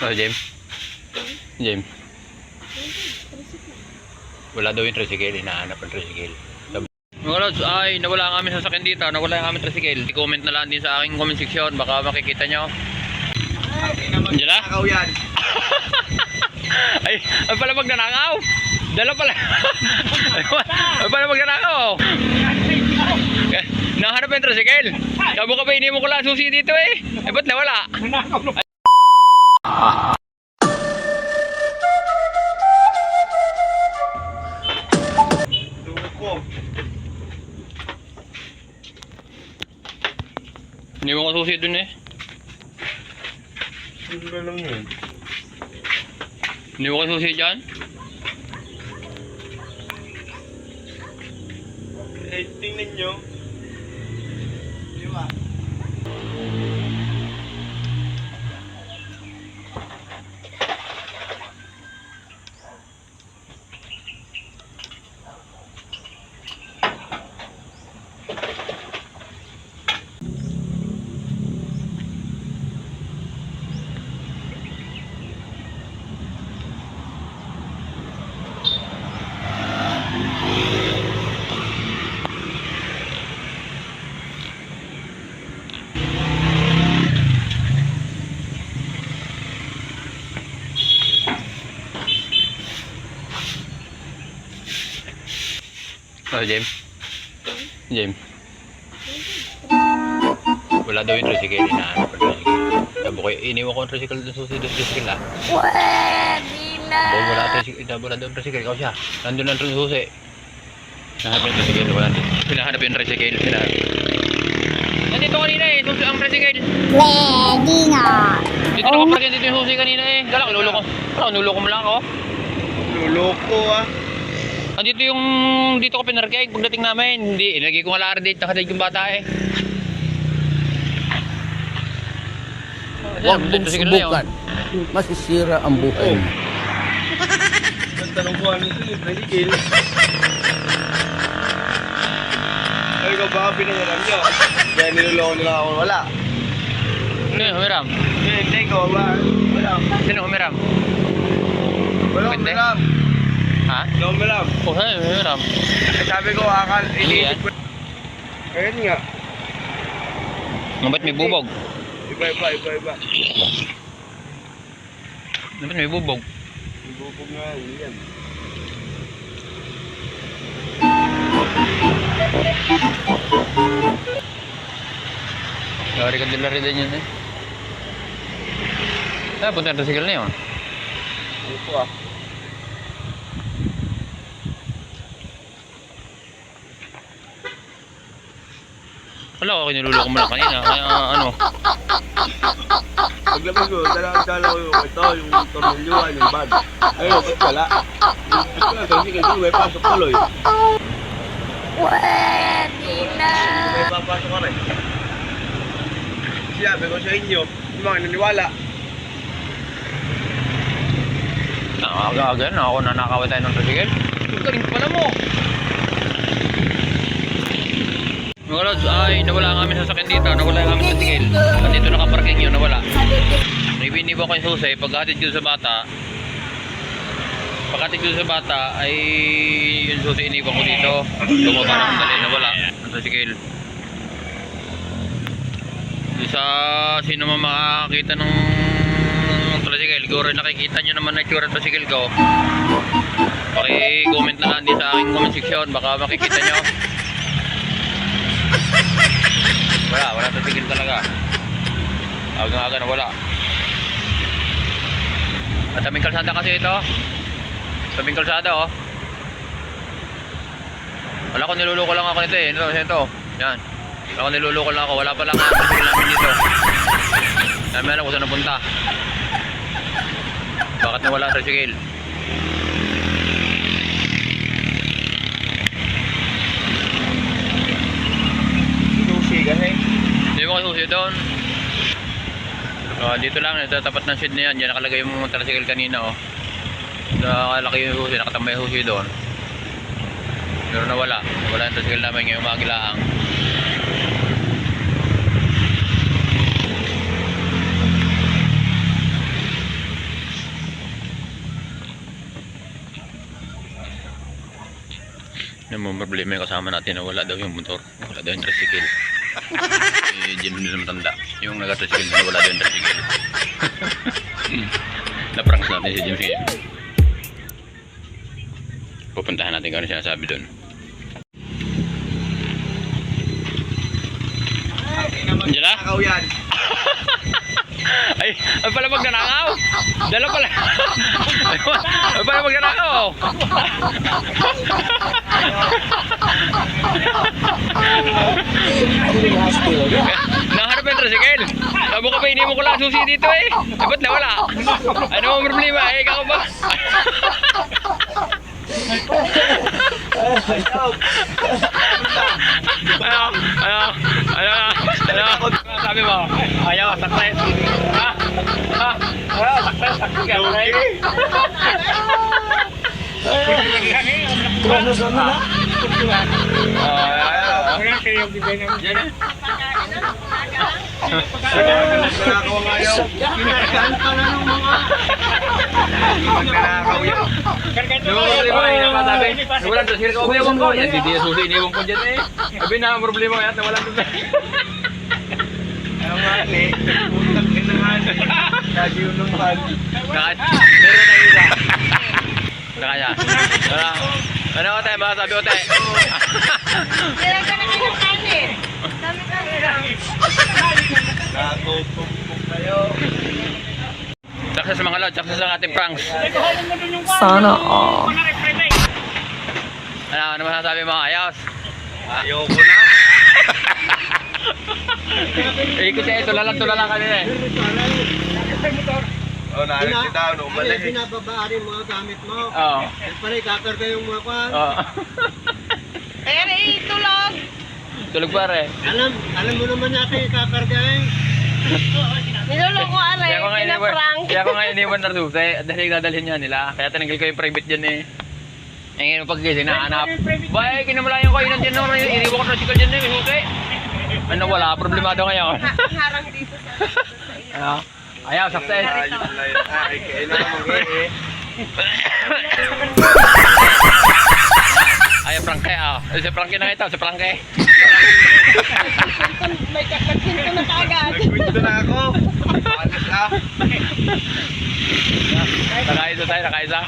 Oh, James. James. Wala daw yung tricycle. Hinahanap ang tricycle. Mga lods, ay nawala ang aming sasakyan dito. Nawala ang aming tricycle. I-comment na lang din sa aking comment section. Baka makikita nyo. Diyan na? Nakaw yan. Ay pala magnanakaw. Dala pala. Ay pala magnanakaw. Nahanap yung tricycle. Sabi ko ba hindi mo ko lang susi dito eh. Eh ba't nawala? Hindi mo ko susi dun eh. Ano lang yun? Hindi mo ko susi dyan? Eh, tingnan nyo. Di ba? Oh, James. James. Wala daw yung tricycle. Hinahanap ang tricycle. Sabi ko, iniwan ko ang tricycle doon sa tricycle ah. Wala tricycle. Wala daw yung tricycle. Ikaw siya. Nandun ang susi. Hinahanap yung tricycle. Wala din. Hinahanap yung tricycle. Nandito kanina eh. Susi ang tricycle. Pwede nga. Dito nakapark dito yung susi kanina eh. Dala, kinuloko. Wala, kinuloko mo lang ako. Luloko ah. Andito yung dito ko pinarkay pagdating namin. Hindi, ilagay ko nga date nakadate yung bata eh. Huwag mong subukan. Masisira ang buhay mo. Nagtanong ko ano ito yung tricycle. Ay ko baka pinayaran nyo. Kaya niluloko nila ako wala. Sino humiram? Hindi ko ba? Wala. Sino humiram? Wala Pwede? umiram. Ha? Wala umiram. Oh, hey, humiram. Sabi ko akal, Hindi yan. iniisip ko. Ayun nga. Ba't may bubog? Iba. Ba't may bubog? Ibubog nga, hindi yan. Lari ka dilari din yun eh. Punta yung tricycle na yun. Ito ah. Wala ko, kinululoko mo lang kanina. Kaya ano? Paglabas ko, dala ko yung ito, yung tornilyuhan, yung bag. Ayun, ba't wala? Gusto na, tricycle ko, may pasok tuloy. Pwede na. May papasok ka rin. Sinabi ko sa inyo, yung mga naniwala. Aga-aga na ako nanakawin tayo ng tricycle. Galing pala mo. Mga lods, ay nawala ang aming sasakyan dito. Nawala ang aming tricycle. At dito nakaparking yun, nawala. Ibiniba ko yung susi. Pagkatid ko sa bata, ay yung susi iniwan ko dito. Lumaba ng dali, nawala ang tricycle. Di sa sino man makakita ng tricycle, siguro nakikita nyo naman na itsura ng tricycle ko. Paki-comment na lang din sa aking comment section, baka makikita nyo. Wala tricycle talaga. Aga-aga na wala. At tabing kalsada kasi ito. Tabing kalsada oh. Wala ko niluloko lang ako nito eh. Ito. Yan. Wala ko niluloko lang ako. Wala pa lang ang tricycle namin dito. Namin alam kung saan napunta. Bakit nawala ang tricycle? Susi kasi. Hindi mo kasi susi doon. Dito lang, tapat ng shed na yan. Diyan nakalagay yung mga tricycle kanina oh. Nakalaki yung susi, nakatambay yung susi doon. Pero nawala yung tricycle namin ngayong magilaang. Yung mga problema yung kasama natin na wala daw yung motor. Wala daw yung tricycle. Eh, Jim nila matanda. Yung nag-tricycle na wala daw yung tricycle. Na-pranks natin si Jim Phil. Pupuntahan natin kung ano sinasabi doon. Diyan na? Nakaw yan. Ay pala magnanakaw. Dala pala. Ay pala magnanakaw. Nahanap yung tricycle. Sabi ko ba, hindi mo ko lang susi dito eh. Ba't nawala? Ano ang problema eh? Ikaw ba? Ano? Sabi mo? Ayaw, success. Ha? Success. Nakaw nga yun. Kinagkan pa na ng mga. Magnanakaw yan. Walang tricycle ko. Iwan ko. Yan, hindi susi. Iniwan ko dyan eh. Sabi na, problema yan. Walang tricycle. Ano nga eh. Utang inahan. Lagi yun ng mahal. Meron na tayo isa. Nakaya. Ano ko tayo? Baka sabi ko tayo. Kailan ka na kayo kanin? Dami ka Natutumpok kayo. Success mga lord. Success ang ating pranks. Sana all. Ano masasabi mo? Ayos. Ayoko na. Ikot siya. Tulala kanina eh. Oh, naalit si Tao. Umalik. Pinababaan yung mga gamit mo. Oo. Pare, kakarga yung mga kwan. Oo. Pero itulog. Tulog pare. Alam mo naman natin kakarga eh. Nilulog ko aray. Pinaprank. Kaya ko nga iniwan na susi. Dahil dadalhin niya nila. Kaya tinanggal ko yung private dyan eh. Eh ngayon pagkising nahanap. Bay, kinamalayan ko yun dyan naman. Iniwan ko na sikal dyan eh. Susi. Ano wala? Problemado ngayon. Harang dito sa Ano? Ayaw, success. Ay, kayo na naman eh. Ayaw, prangke ah. Si prangke na ito. Si prangke. May kakatsin ko na kaagad. Nagkwento na ako. Panas ah. Nakaisa tayo, nakaisa.